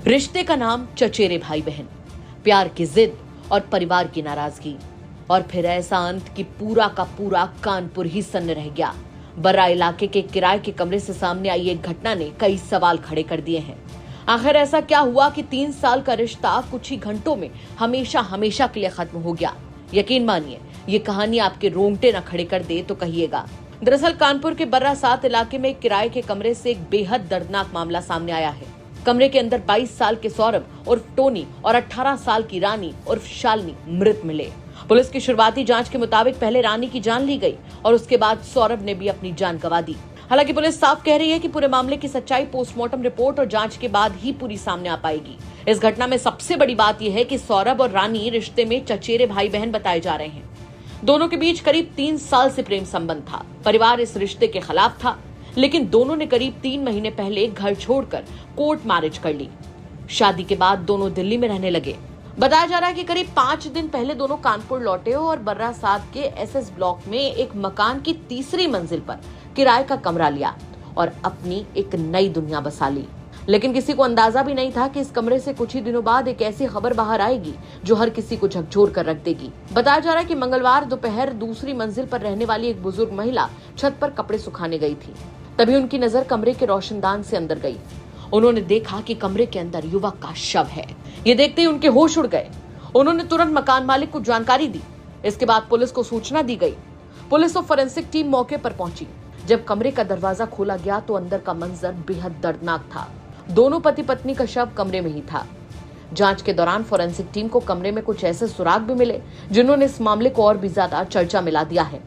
रिश्ते का नाम चचेरे भाई बहन, प्यार की जिद और परिवार की नाराजगी, और फिर ऐसा अंत कि पूरा का पूरा कानपुर ही सन्न रह गया। बर्रा इलाके के किराए के कमरे से सामने आई एक घटना ने कई सवाल खड़े कर दिए हैं। आखिर ऐसा क्या हुआ कि 3 साल का रिश्ता कुछ ही घंटों में हमेशा हमेशा के लिए खत्म हो गया? यकीन मानिए, ये कहानी आपके रोंगटे न खड़े कर दे तो कहिएगा। दरअसल कानपुर के बर्रा 7 इलाके में किराए के कमरे से एक बेहद दर्दनाक मामला सामने आया है। कमरे के अंदर 22 साल के सौरभ उर्फ टोनी और 18 साल की रानी उर्फ शालिनी मृत मिले। पुलिस की शुरुआती जांच के मुताबिक पहले रानी की जान ली गई और उसके बाद सौरभ ने भी अपनी जान गंवा दी। हालांकि पुलिस साफ कह रही है कि पूरे मामले की सच्चाई पोस्टमार्टम रिपोर्ट और जांच के बाद ही पूरी सामने आ पाएगी। इस घटना में सबसे बड़ी बात यह है कि सौरभ और रानी रिश्ते में चचेरे भाई बहन बताए जा रहे हैं। दोनों के बीच करीब 3 साल से प्रेम संबंध था। परिवार इस रिश्ते के खिलाफ था, लेकिन दोनों ने करीब 3 महीने पहले घर छोड़कर कोर्ट मैरिज कर ली। शादी के बाद दोनों दिल्ली में रहने लगे। बताया जा रहा है कि करीब 5 दिन पहले दोनों कानपुर लौटे और बर्रा 7 के SS ब्लॉक में एक मकान की 3री मंजिल पर किराए का कमरा लिया और अपनी एक नई दुनिया बसा ली। लेकिन किसी को अंदाजा भी नहीं था कि इस कमरे से कुछ ही दिनों बाद एक ऐसी खबर बाहर आएगी जो हर किसी को झकझोर कर रख देगी। बताया जा रहा है कि मंगलवार दोपहर 2री मंजिल पर रहने वाली एक बुजुर्ग महिला छत पर कपड़े सुखाने गई थी। तभी उनकी नजर कमरे के रोशनदान से अंदर गई। उन्होंने देखा कि कमरे के अंदर युवक का शव है। ये देखते ही उनके होश उड़ गए। उन्होंने तुरंत मकान मालिक को जानकारी दी। इसके बाद पुलिस को सूचना दी गई। पुलिस और फोरेंसिक टीम मौके पर पहुंची। जब कमरे का दरवाजा खोला गया तो अंदर का मंजर बेहद दर्दनाक था। दोनों पति पत्नी का शव कमरे में ही था। जांच के दौरान फोरेंसिक टीम को कमरे में कुछ ऐसे सुराग भी मिले जिन्होंने इस मामले को और भी ज्यादा चर्चा में ला दिया है।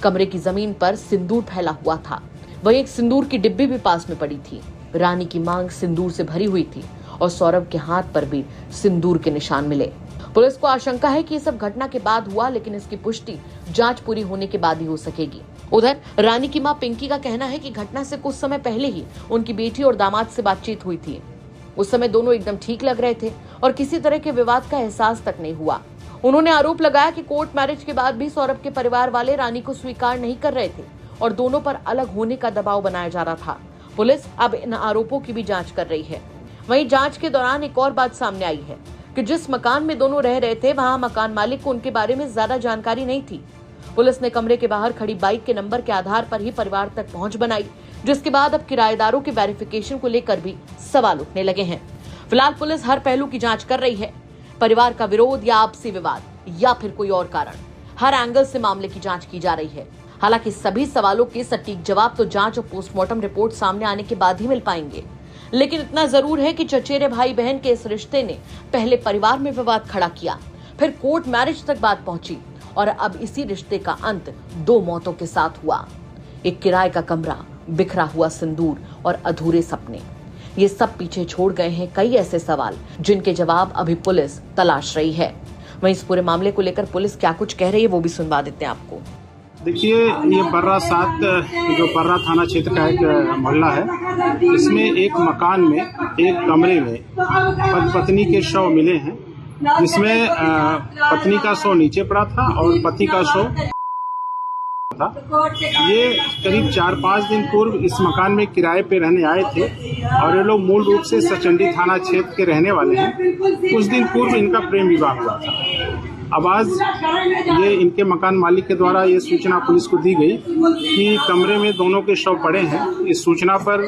कमरे की जमीन पर सिंदूर फैला हुआ था। वहीं एक सिंदूर की डिब्बी भी पास में पड़ी थी। रानी की मांग सिंदूर से भरी हुई थी और सौरभ के हाथ पर भी सिंदूर के निशान मिले। पुलिस को आशंका है कि ये सब घटना के बाद हुआ, लेकिन इसकी पुष्टि जांच पूरी होने के बाद ही हो सकेगी। उधर रानी की मां पिंकी का कहना है कि घटना से कुछ समय पहले ही उनकी बेटी और दामाद से बातचीत हुई थी। उस समय दोनों एकदम ठीक लग रहे थे और किसी तरह के विवाद का एहसास तक नहीं हुआ। उन्होंने आरोप लगाया कि कोर्ट मैरिज के बाद भी सौरभ के परिवार वाले रानी को स्वीकार नहीं कर रहे थे और दोनों पर अलग होने का दबाव बनाया जा रहा था। पुलिस अब इन आरोपों की भी जांच कर रही है। वहीं जांच के दौरान एक और बात सामने आई है कि जिस मकान में दोनों रह रहे थे वहां मकान मालिक को उनके बारे में ज्यादा जानकारी नहीं थी। पुलिस ने कमरे के बाहर खड़ी बाइक के नंबर के आधार पर ही परिवार तक पहुंच बनाई, जिसके बाद अब किराएदारों के वेरिफिकेशन को लेकर भी सवाल उठने लगे हैं। फिलहाल पुलिस हर पहलू की जांच कर रही है। परिवार का विरोध या आपसी विवाद या फिर कोई और कारण, हर एंगल से मामले की जांच की जा रही है। हालांकि सभी सवालों के सटीक जवाब तो जांच और पोस्टमार्टम रिपोर्ट सामने आने के बाद ही मिल पाएंगे। लेकिन इतना जरूर है कि चचेरे भाई बहन के इस रिश्ते ने पहले परिवार में विवाद खड़ा किया, फिर कोर्ट मैरिज तक बात पहुंची और अब इसी रिश्ते का अंत 2 मौतों के साथ हुआ। एक किराए का कमरा, बिखरा हुआ सिंदूर और अधूरे सपने, ये सब पीछे छोड़ गए हैं कई ऐसे सवाल जिनके जवाब अभी पुलिस तलाश रही है। वहीं इस पूरे मामले को लेकर पुलिस क्या कुछ कह रही है वो भी सुनवा देते हैं आपको। देखिए, ये बर्रा 7 जो बर्रा थाना क्षेत्र का एक मोहल्ला है, इसमें एक मकान में एक कमरे में पत्नी के शव मिले हैं, जिसमें पत्नी का शव नीचे पड़ा था और पति का शव था। ये करीब 4-5 दिन पूर्व इस मकान में किराए पे रहने आए थे और ये लोग मूल रूप से सचंडी थाना क्षेत्र के रहने वाले हैं। कुछ दिन पूर्व इनका प्रेम विवाह हुआ था। अब आज ये इनके मकान मालिक के द्वारा ये सूचना पुलिस को दी गई कि कमरे में दोनों के शव पड़े हैं। इस सूचना पर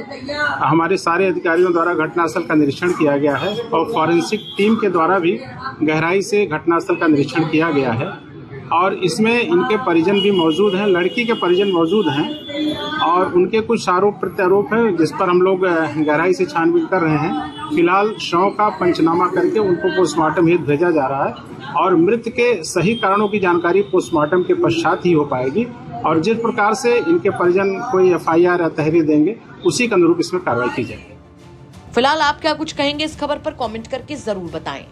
हमारे सारे अधिकारियों द्वारा घटनास्थल का निरीक्षण किया गया है और फॉरेंसिक टीम के द्वारा भी गहराई से घटनास्थल का निरीक्षण किया गया है और इसमें इनके परिजन भी मौजूद हैं, लड़की के परिजन मौजूद हैं और उनके कुछ आरोप प्रत्यारोप हैं जिस पर हम लोग गहराई से छानबीन कर रहे हैं। फिलहाल शव का पंचनामा करके उनको पोस्टमार्टम हेतु भेजा जा रहा है और मृत के सही कारणों की जानकारी पोस्टमार्टम के पश्चात ही हो पाएगी और जिस प्रकार से इनके परिजन कोई FIR या तहरीर देंगे उसी के अनुरूप इसमें कार्रवाई की जाएगी। फिलहाल आप क्या कुछ कहेंगे इस खबर पर कमेंट करके जरूर बताएं।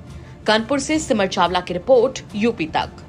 कानपुर से सिमर चावला की रिपोर्ट, यूपी तक।